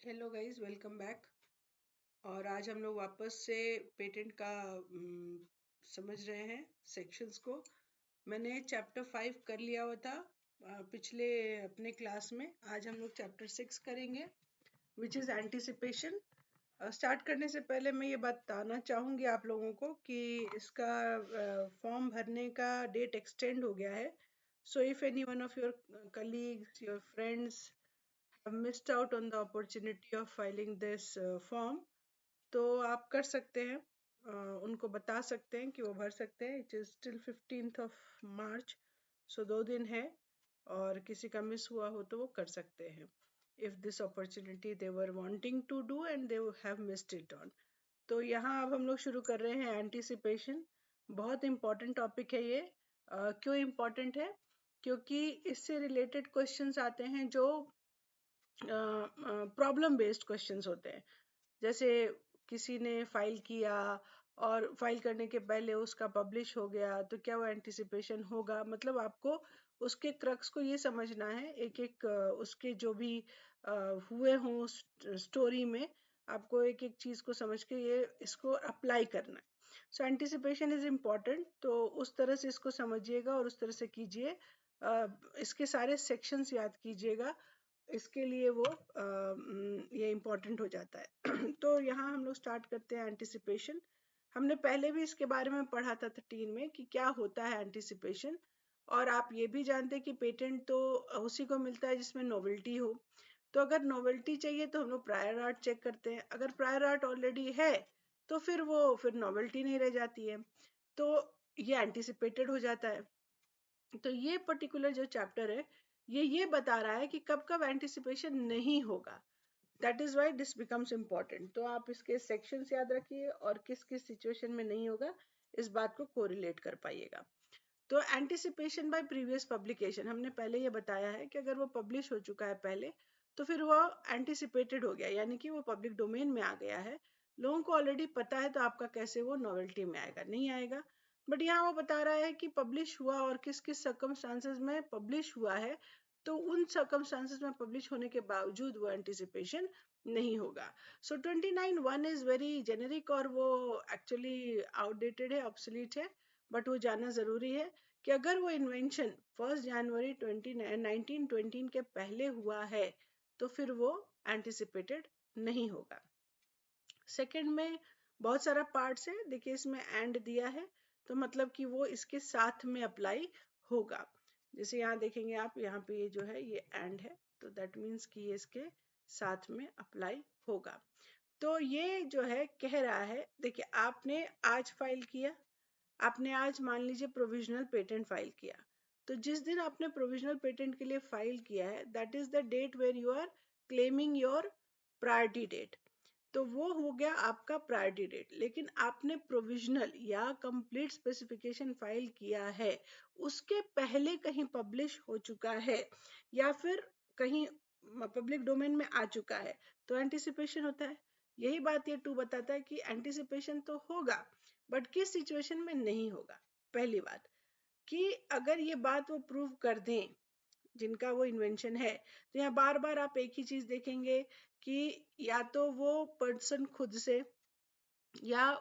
Hello guys, welcome back. और आज हम लोग वापस से पेटेंट का समझ रहे हैं सेक्शंस को। मैंने चैप्टर 5 कर लिया हुआ था पिछले अपने क्लास में। आज हम लोग चैप्टर 6 करेंगे, विच इज़ एंटिसिपेशन। स्टार्ट करने से पहले मैं ये बताना चाहूँगी आप लोगों को कि इसका फॉर्म भरने का डेट एक्सटेंड हो गया है। So if any one of your colleagues, your friends have missed out on the opportunity of filing this form, तो आप कर सकते हैं। उनको बता सकते हैं कि वो भर सकते हैं। It is till 15th of March, सो 2 दिन है। और किसी का मिस हुआ हो तो वो कर सकते हैं if this opportunity they were wanting to do and they have missed it on. तो यहाँ अब हम लोग शुरू कर रहे हैं एंटिसिपेशन। बहुत इम्पोर्टेंट टॉपिक है ये। क्यों इम्पोर्टेंट है? क्योंकि इससे रिलेटेड क्वेश्चंस आते हैं जो प्रॉब्लम बेस्ड क्वेश्चंस होते हैं। जैसे किसी ने फाइल किया और फाइल करने के पहले उसका पब्लिश हो गया, तो क्या वो एंटिसिपेशन होगा? मतलब आपको उसके क्रक्स को ये समझना है। एक एक उसके जो भी हुए हों स्टोरी में, आपको एक एक चीज को समझ के ये इसको अप्लाई करना है। सो एंटिसिपेशन इज इम्पोर्टेंट, तो उस तरह से इसको समझिएगा और उस तरह से कीजिए। इसके सारे सेक्शंस याद कीजिएगा। इसके लिए वो ये इम्पोर्टेंट हो जाता है। तो यहाँ हम लोग स्टार्ट करते हैं एंटिसिपेशन। हमने पहले भी इसके बारे में पढ़ा था 13 में कि क्या होता है एंटिसिपेशन। और आप ये भी जानते हैं कि पेटेंट तो उसी को मिलता है जिसमें नोवेल्टी हो। तो अगर नोवेल्टी चाहिए तो हम लोग प्रायर आर्ट चेक करते हैं। अगर प्रायर आर्ट ऑलरेडी है तो फिर नोवेल्टी नहीं रह जाती है, तो ये एंटिसिपेटेड हो जाता है। तो ये पर्टिकुलर जो चैप्टर है, ये बता रहा है कि कब कब एंटिसिपेशन नहीं होगा। That is why this becomes important. तो आप इसके सेक्शंस याद रखिए और किस किस सिचुएशन में नहीं होगा, इस बात को कोरिलेट कर पाइएगा। तो एंटिसिपेशन बाय प्रीवियस पब्लिकेशन, हमने पहले ये बताया है कि अगर वो पब्लिश हो चुका है पहले, तो फिर वो एंटिसिपेटेड हो गया, यानी कि वो पब्लिक डोमेन में आ गया है। लोगों को ऑलरेडी पता है, तो आपका कैसे वो नॉवेल्टी में आएगा? नहीं आएगा। बट यहाँ वो बता रहा है कि पब्लिश हुआ और किस किस सर्कमस्टांसेस में पब्लिश हुआ है। तो उन सर्कमस्टांसेस में पब्लिश होने के बावजूद वो एंटिसिपेशन नहीं होगा। सो 29(1) इज वेरी जेनेरिक और वो एक्चुअली आउटडेटेड है, ऑब्सोलीट है। बट वो जानना जरूरी है कि अगर वो इन्वेंशन 1 जनवरी 1920 के पहले हुआ है, तो फिर वो एंटिसिपेटेड नहीं होगा। सेकंड में बहुत सारा पार्ट्स है, देखिए इसमें एंड दिया है, तो मतलब कि वो इसके साथ में अप्लाई होगा। जैसे यहाँ देखेंगे आप, यहाँ पे ये जो है ये एंड है, तो दैट मीन्स कि ये इसके साथ में अप्लाई होगा। तो ये जो है कह रहा है, देखिए आपने आज फाइल किया, आपने आज मान लीजिए प्रोविजनल पेटेंट फाइल किया, तो जिस दिन आपने प्रोविजनल पेटेंट के लिए फाइल किया है, that is the date where you are claiming your priority date. तो वो हो गया आपका प्रायोरिटी डेट। लेकिन आपने प्रोविजनल या कंप्लीट स्पेसिफिकेशन फाइल किया है, उसके पहले कहीं पब्लिश हो चुका है या फिर कहीं पब्लिक डोमेन में आ चुका है, तो एंटिसिपेशन होता है। यही बात ये 2 बताता है कि एंटिसिपेशन तो होगा, बट किस सिचुएशन में नहीं होगा। पहली बात कि अगर ये बात वो प्रूव कर दें जिनका वो इन्वेंशन है, तो यहाँ बार बार आप एक ही चीज देखेंगे कि या तो वो पर्सन खुद से, या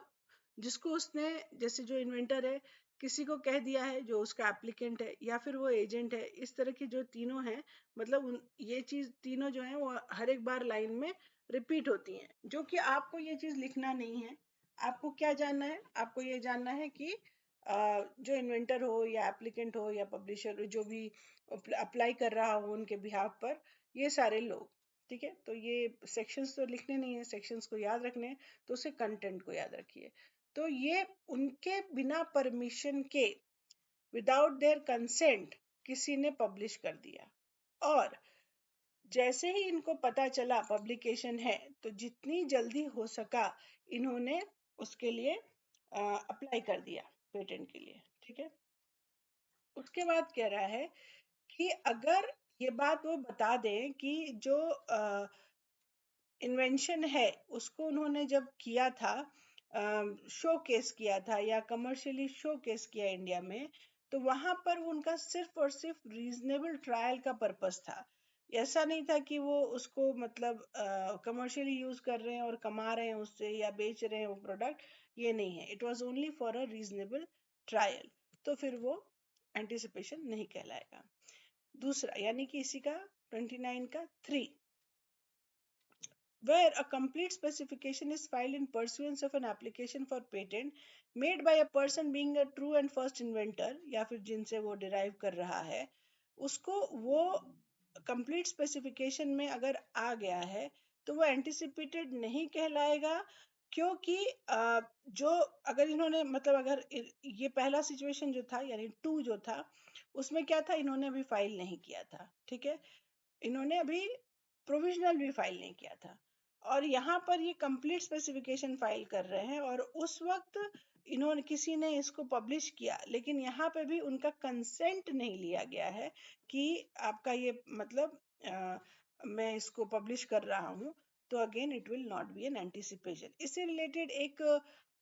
जिसको उसने, जैसे जो इन्वेंटर है, किसी को कह दिया है जो उसका एप्लीकेंट है, या फिर वो एजेंट है। इस तरह की जो तीनों हैं, मतलब ये चीज तीनों जो है वो हर एक बार लाइन में रिपीट होती हैं, जो कि आपको ये चीज लिखना नहीं है। आपको क्या जानना है? आपको ये जानना है कि जो इन्वेंटर हो या एप्लीकेंट हो या पब्लिशर, जो भी अप्लाई कर रहा हो उनके बिहाफ पर, ये सारे लोग। ठीक है, तो ये सेक्शंस तो लिखने नहीं है, सेक्शंस को याद रखने हैं, तो उसे कंटेंट को याद रखिए। तो ये उनके बिना परमिशन के, विदाउट देयर कंसेंट, किसी ने पब्लिश कर दिया, और जैसे ही इनको पता चला पब्लिकेशन है, तो जितनी जल्दी हो सका इन्होंने उसके लिए अप्लाई कर दिया पेटेंट के लिए। ठीक है, उसके बाद कह रहा है कि अगर ये बात वो बता दें कि जो इन्वेंशन है उसको उन्होंने जब किया था, शो केस किया था या कमर्शियली शो केस किया इंडिया में, तो वहां पर उनका सिर्फ और सिर्फ रीजनेबल ट्रायल का पर्पस था। ऐसा नहीं था कि वो उसको मतलब कमर्शियली यूज कर रहे हैं और कमा रहे हैं उससे या बेच रहे हैं वो प्रोडक्ट, ये नहीं है। It was only for a reasonable trial, तो फिर वो एंटिसिपेशन नहीं कहलाएगा। दूसरा यानी कि इसी का 29 का 3, where a complete specification is filed in pursuance of an application for patent made by a person being a true and first inventor, या फिर जिनसे वो derive कर रहा है, उसको वो complete specification में अगर आ गया है तो वो anticipated नहीं कहलाएगा। क्योंकि जो अगर इन्होंने मतलब अगर ये पहला सिचुएशन जो था यानी 2 जो था, उसमें क्या था, इन्होंने अभी फाइल नहीं किया था, ठीक है, इन्होंने अभी प्रोविजनल भी फाइल नहीं किया था, और यहाँ पर ये कंप्लीट स्पेसिफिकेशन फाइल कर रहे हैं, और उस वक्त इन्होंने किसी ने इसको पब्लिश किया, लेकिन यहाँ पे भी उनका कंसेंट नहीं लिया गया है कि आपका ये मतलब मैं इसको पब्लिश कर रहा हूँ, तो again it will not be an anticipation. इससे रिलेटेड एक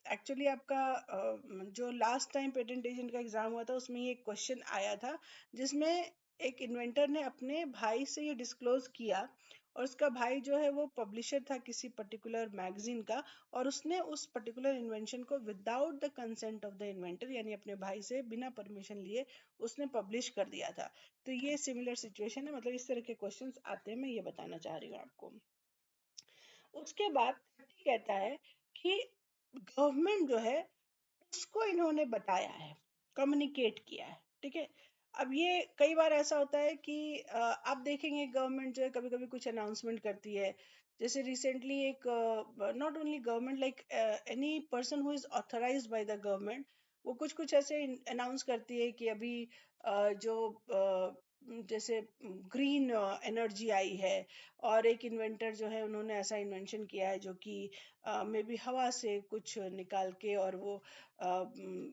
एक्चुअली आपका जो लास्ट टाइम पेटेंट एजेंट का एग्जाम हुआ था उसमें ये क्वेश्चन आया था, जिसमें एक इन्वेंटर ने अपने भाई से ये डिस्क्लोज किया, और उसका भाई जो है वो पब्लिशर था किसी पर्टिकुलर मैगजीन का, और उसने उस पर्टिकुलर इन्वेंशन को without the consent of the inventor यानी अपने भाई से बिना परमिशन लिए उसने पब्लिश कर दिया था। तो ये सिमिलर सिचुएशन है, मतलब इस तरह के क्वेश्चंस आते हैं, मैं ये बताना चाह रही हूँ आपको। उसके बाद 30 कहता है कि गवर्नमेंट जो है उसको इन्होंने बताया है, कम्युनिकेट किया है, ठीक है। अब ये कई बार ऐसा होता है कि आप देखेंगे गवर्नमेंट जो है कभी कभी कुछ अनाउंसमेंट करती है, जैसे रिसेंटली एक not only government like any person who is authorised by the government, वो कुछ कुछ ऐसे अनाउंस करती है कि अभी जो जैसे ग्रीन एनर्जी आई है, और एक इन्वेंटर जो है उन्होंने ऐसा इन्वेंशन किया है जो कि मे बी हवा से कुछ निकाल के और वो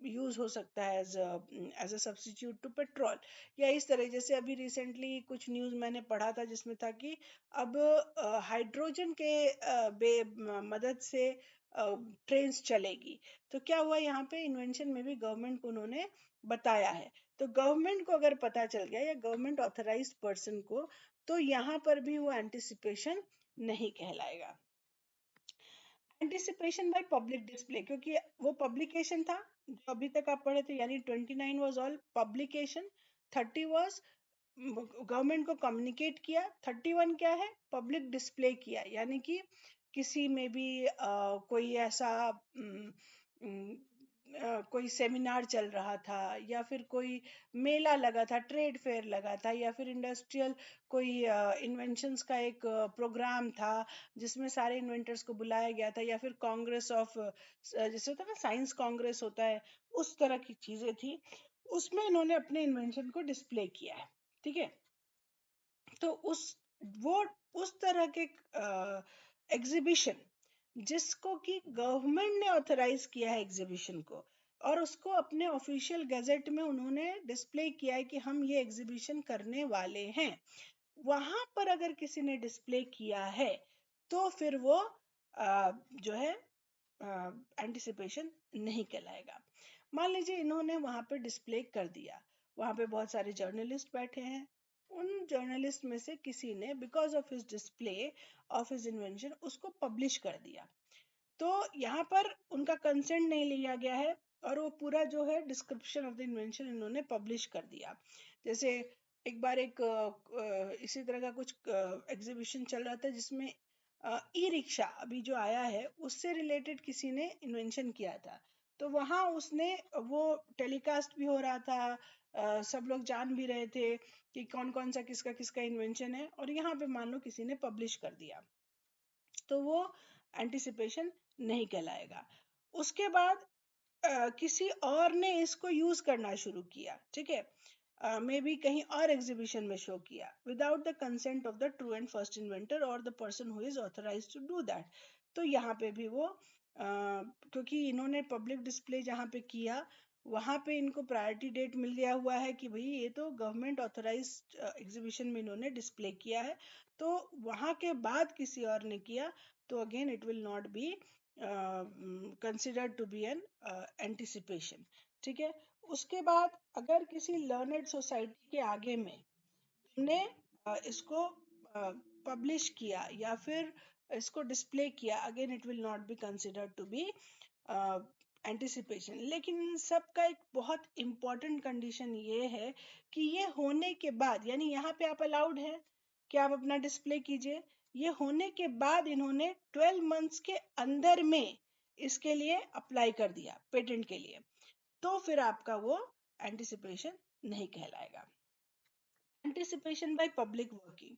यूज हो सकता है as a substitute to petrol, या इस तरह। जैसे अभी रिसेंटली कुछ न्यूज मैंने पढ़ा था जिसमें था कि अब हाइड्रोजन के मदद से ट्रेन्स चलेगी। तो क्या हुआ, यहाँ पे इन्वेंशन में भी गवर्नमेंट को उन्होंने बताया है। तो गवर्नमेंट को अगर पता चल गया या गवर्नमेंट ऑथराइज्ड पर्सन को, तो यहाँ पर भी वो एंटिसिपेशन नहीं कहलाएगा। एंटिसिपेशन बाय पब्लिक डिस्प्ले, क्योंकि वो पब्लिकेशन था जो अभी तक आप पढ़े थे, यानी 29 was all publication, 30 was government को कम्युनिकेट किया, 31 क्या है, पब्लिक डिस्प्ले किया, यानी कि किसी में भी कोई ऐसा कोई सेमिनार चल रहा था, या फिर कोई मेला लगा था, ट्रेड फेयर लगा था, या फिर इंडस्ट्रियल कोई इन्वेंशंस का एक प्रोग्राम था जिसमें सारे इन्वेंटर्स को बुलाया गया था, या फिर कांग्रेस ऑफ जैसे होता है ना साइंस कांग्रेस होता है, उस तरह की चीजें थी, उसमें इन्होंने अपने इन्वेंशन को डिस्प्ले किया है, ठीक है। तो वो उस तरह के एग्जीबिशन जिसको कि गवर्नमेंट ने ऑथराइज किया है एग्जीबिशन को, और उसको अपने ऑफिशियल गैजेट में उन्होंने डिस्प्ले किया है कि हम ये एग्जीबिशन करने वाले हैं, वहां पर अगर किसी ने डिस्प्ले किया है तो फिर वो जो है एंटिसिपेशन नहीं कहलाएगा। मान लीजिए इन्होंने वहां पे डिस्प्ले कर दिया, वहां पे बहुत सारे जर्नलिस्ट बैठे हैं, उन जर्नलिस्ट में से किसी ने because of his display of his invention उसको पब्लिश कर दिया, तो यहाँ पर उनका कंसेंट नहीं लिया गया है, और वो पूरा जो है डिस्क्रिप्शन ऑफ द इन्वेंशन इन्होंने पब्लिश कर दिया। जैसे एक बार एक इसी तरह का कुछ एग्जीबिशन चल रहा था जिसमें ई रिक्शा अभी जो आया है उससे रिलेटेड किसी ने इन्वेंशन किया था, तो वहां उसने वो टेलीकास्ट भी हो रहा था, सब लोग जान भी रहे थे कि कौन कौन सा किसका किसका इन्वेंशन है, और यहाँ पे मान लो किसी ने पब्लिश कर दिया, तो वो एंटिसिपेशन नहीं कहलाएगा। उसके बाद किसी और ने इसको यूज करना शुरू किया, ठीक है, मे बी कहीं और एग्जीबिशन में शो किया without the consent of the true and first inventor और the person who is authorised to do that, तो यहाँ पे भी वो क्योंकि इन्होंने पब्लिक डिस्प्ले जहाँ पे किया वहां पे इनको प्रायोरिटी डेट मिल गया हुआ है कि भाई ये तो गवर्नमेंट ऑथराइज्ड एग्जीबिशन में इन्होंने डिस्प्ले किया है, तो वहां के बाद किसी और ने किया तो again it will not be considered to be an anticipation, ठीक है। उसके बाद अगर किसी लर्नेड सोसाइटी के आगे में हमने इसको पब्लिश किया या फिर इसको डिस्प्ले किया, again it will not be considered to be anticipation. लेकिन इन सब का एक बहुत इंपॉर्टेंट कंडीशन ये है कि ये होने के बाद, यानी यहाँ पे आप अलाउड है कि आप अपना डिस्प्ले कीजिए, ये होने के बाद इन्होंने 12 मंथ्स के अंदर में इसके लिए अप्लाई कर दिया पेटेंट के लिए, तो फिर आपका वो एंटिसिपेशन नहीं कहलाएगा। Anticipation by public working,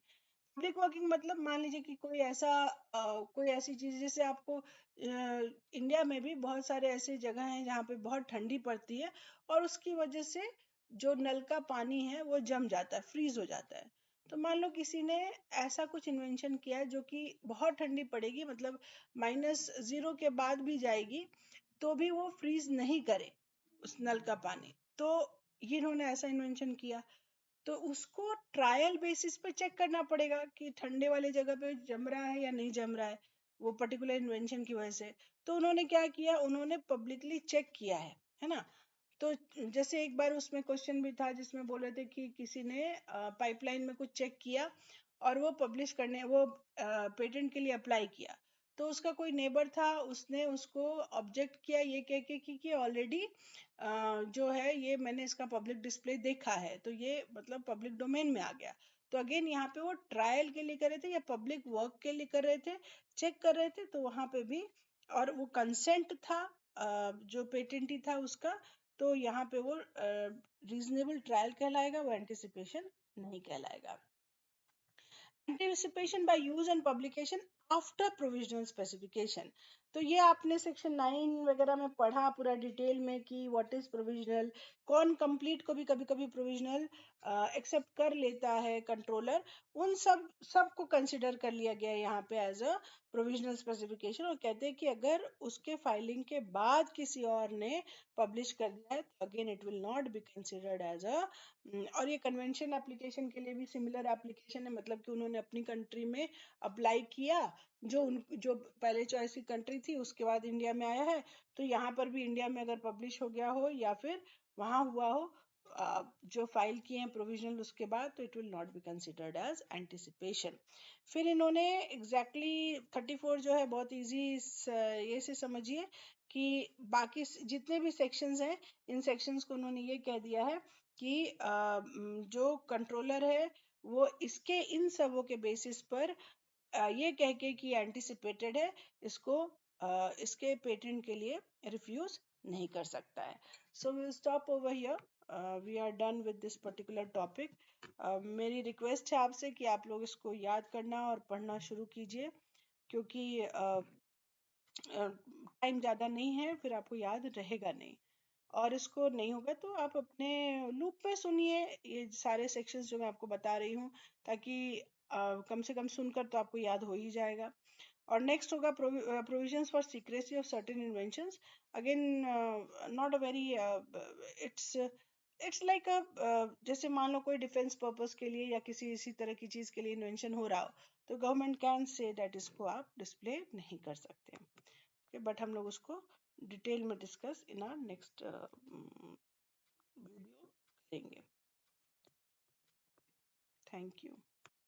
public working मतलब मान लीजिए कि कोई ऐसा कोई ऐसी चीज, जैसे आपको इंडिया में भी बहुत सारे ऐसे जगह हैं जहाँ पे बहुत ठंडी पड़ती है और उसकी वजह से जो नल का पानी है वो जम जाता है, फ्रीज हो जाता है। तो मान लो किसी ने ऐसा कुछ इन्वेंशन किया है जो कि बहुत ठंडी पड़ेगी, मतलब -0 के बाद भी जाएगी तो भी वो फ्रीज नहीं करे उस नल का पानी, तो ये इन्होंने ऐसा इन्वेंशन किया। तो उसको ट्रायल बेसिस पे चेक करना पड़ेगा कि ठंडे वाले जगह पे जम रहा है या नहीं जम रहा है वो पर्टिकुलर इन्वेंशन की वजह से। तो उन्होंने क्या किया, उन्होंने पब्लिकली चेक किया है ना। तो जैसे एक बार उसमें क्वेश्चन भी था जिसमें बोल रहे थे कि किसी ने पाइपलाइन में कुछ चेक किया और वो पब्लिश करने, वो पेटेंट के लिए अप्लाई किया। तो उसका कोई नेबर था, उसने उसको ऑब्जेक्ट किया ये कह के कि ऑलरेडी जो है ये मैंने इसका पब्लिक डिस्प्ले देखा है, तो ये मतलब पब्लिक डोमेन में आ गया। तो अगेन यहाँ पे वो ट्रायल के लिए कर रहे थे या पब्लिक वर्क के लिए कर रहे थे, चेक कर रहे थे, तो वहां पे भी, और वो कंसेंट था जो पेटेंटी था उसका, तो यहाँ पे वो रीजनेबल ट्रायल कहलाएगा, वो एंटिसिपेशन नहीं कहलाएगा। Anticipation by use and publication after provisional specification, तो ये आपने सेक्शन 9 वगैरह में पढ़ा पूरा डिटेल में कि व्हाट इज प्रोविजनल, कौन कंप्लीट को भी कभी कभी प्रोविजनल एक्सेप्ट कर लेता है कंट्रोलर, उन सब को कंसिडर कर लिया गया यहाँ पे एज अ प्रोविजनल स्पेसिफिकेशन। और कहते हैं कि अगर उसके फाइलिंग के बाद किसी और ने पब्लिश कर दिया है तो again it will not be considered as a. और ये कन्वेंशन एप्लीकेशन के लिए भी सिमिलर एप्लीकेशन है, मतलब कि उन्होंने अपनी कंट्री में अप्लाई किया, जो पहले चॉइस की कंट्री थी उसके बाद इंडिया में आया है, तो यहाँ पर भी इंडिया में अगर पब्लिश हो गया हो या फिर वहां हुआ हो जो फाइल किए हैं प्रोविजनल उसके बाद, तो it will not be considered as anticipation. फिर इन्होंने एग्जैक्टली 34 जो है बहुत इजी, ये से समझिए कि बाकी जितने भी सेक्शंस हैं इन सेक्शंस को उन्होंने ये कह दिया है कि जो कंट्रोलर है वो इसके इन सबों के बेसिस पर ये कह के कि एंटिसिपेटेड है, इसको इसके पेटेंट के लिए रिफ्यूज नहीं कर सकता है। So we will stop over here, we are done with this particular topic. मेरी रिक्वेस्ट है आपसे कि आप लोग इसको याद करना और पढ़ना शुरू कीजिए, क्योंकि टाइम ज़्यादा नहीं है, फिर आपको याद रहेगा नहीं। और इसको नहीं होगा तो आप अपने लूप में सुनिए ये सारे सेक्शंस जो मैं आपको बता रही हूँ, ताकि कम से कम सुनकर तो आपको याद हो ही जाएगा। और नेक्स्ट होगा provisions for secrecy of certain inventions. Again not a very, it's it's like अ, जैसे मान लो कोई डिफेंस पर्पस के लिए या किसी इसी तरह की चीज के लिए इन्वेंशन हो रहा हो, तो गवर्नमेंट कैन से दैट इसको आप डिस्प्ले नहीं कर सकते, बट हम लोग उसको डिटेल में discuss in our next video करेंगे। Thank you.